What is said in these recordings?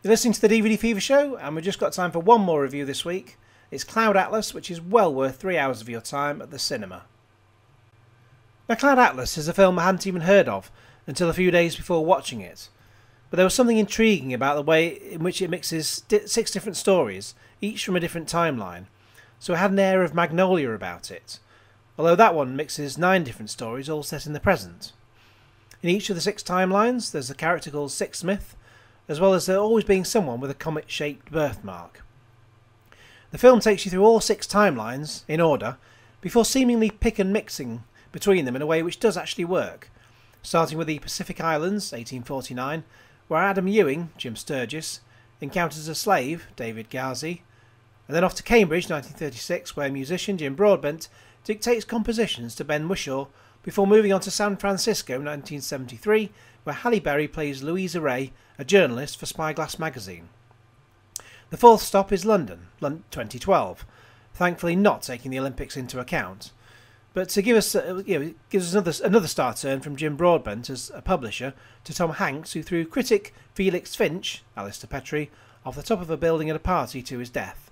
You're listening to the DVD Fever Show, and we've just got time for one more review this week. It's Cloud Atlas, which is well worth 3 hours of your time at the cinema. Now, Cloud Atlas is a film I hadn't even heard of until a few days before watching it, but there was something intriguing about the way in which it mixes 6 different stories, each from a different timeline, so it had an air of Magnolia about it, although that one mixes 9 different stories all set in the present. In each of the 6 timelines, there's a character called Sixsmith, as well as there always being someone with a comet-shaped birthmark. The film takes you through all 6 timelines, in order, before seemingly pick and mixing between them in a way which does actually work, starting with the Pacific Islands, 1849, where Adam Ewing, Jim Sturgis, encounters a slave, David Ghazi, and then off to Cambridge, 1936, where musician Jim Broadbent dictates compositions to Ben Whishaw, before moving on to San Francisco, 1973, where Halle Berry plays Louisa Ray, a journalist for Spyglass magazine. The 4th stop is London, 2012, thankfully not taking the Olympics into account, but to give us, gives us another star turn from Jim Broadbent as a publisher to Tom Hanks, who threw critic Felix Finch, Alistair Petrie, off the top of a building at a party to his death.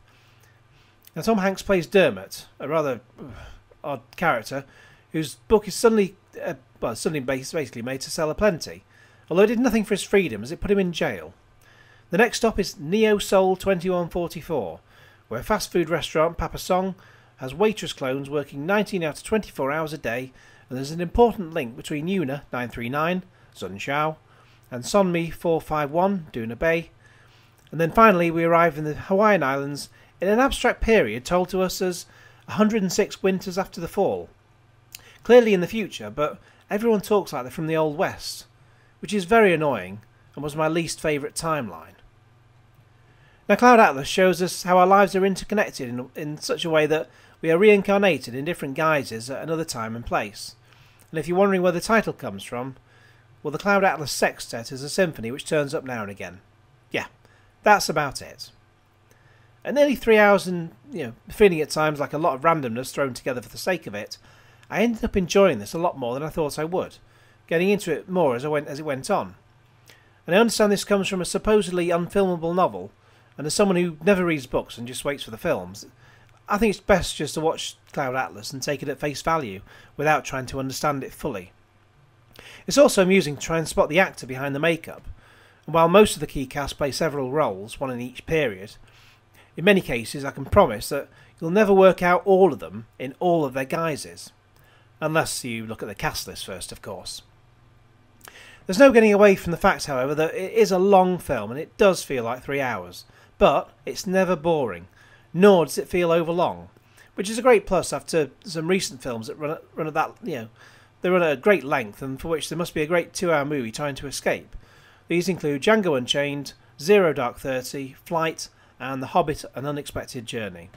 Now, Tom Hanks plays Dermot, a rather odd character, whose book is suddenly basically made to sell aplenty, although it did nothing for his freedom as it put him in jail. The next stop is Neo Soul 2144, where fast food restaurant Papa Song has waitress clones working 19 out of 24 hours a day, and there's an important link between Yuna 939, Sun Shao, and Sonmi 451, Duna Bay. And then finally we arrive in the Hawaiian Islands in an abstract period told to us as 106 winters after the fall. Clearly in the future, but everyone talks like they're from the Old West, which is very annoying and was my least favourite timeline. Now, Cloud Atlas shows us how our lives are interconnected in such a way that we are reincarnated in different guises at another time and place. And if you're wondering where the title comes from, well, the Cloud Atlas Sextet is a symphony which turns up now and again. Yeah, that's about it. At nearly 3 hours and, feeling at times like a lot of randomness thrown together for the sake of it, I ended up enjoying this a lot more than I thought I would, getting into it more as it went on. And I understand this comes from a supposedly unfilmable novel, and as someone who never reads books and just waits for the films, I think it's best just to watch Cloud Atlas and take it at face value without trying to understand it fully. It's also amusing to try and spot the actor behind the makeup, and while most of the key cast play several roles, one in each period, in many cases I can promise that you'll never work out all of them in all of their guises. Unless you look at the cast list first, of course. There's no getting away from the fact, however, that it is a long film and it does feel like 3 hours, but it's never boring, nor does it feel overlong, which is a great plus after some recent films that run at that, they run at a great length and for which there must be a great 2-hour movie trying to escape. These include Django Unchained, Zero Dark 30, Flight, and The Hobbit: An Unexpected Journey.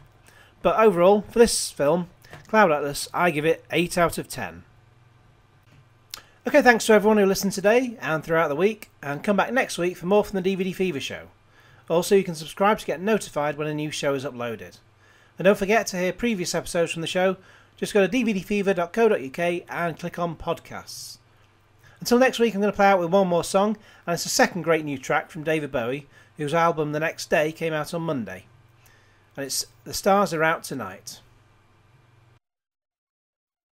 But overall, for this film, Cloud Atlas, I give it 8 out of 10. Okay, thanks to everyone who listened today and throughout the week, and come back next week for more from the DVD Fever Show. Also, you can subscribe to get notified when a new show is uploaded. And don't forget to hear previous episodes from the show, just go to dvdfever.co.uk and click on podcasts. Until next week, I'm going to play out with one more song, and it's a second great new track from David Bowie, whose album The Next Day came out on Monday. And it's The Stars Are Out Tonight.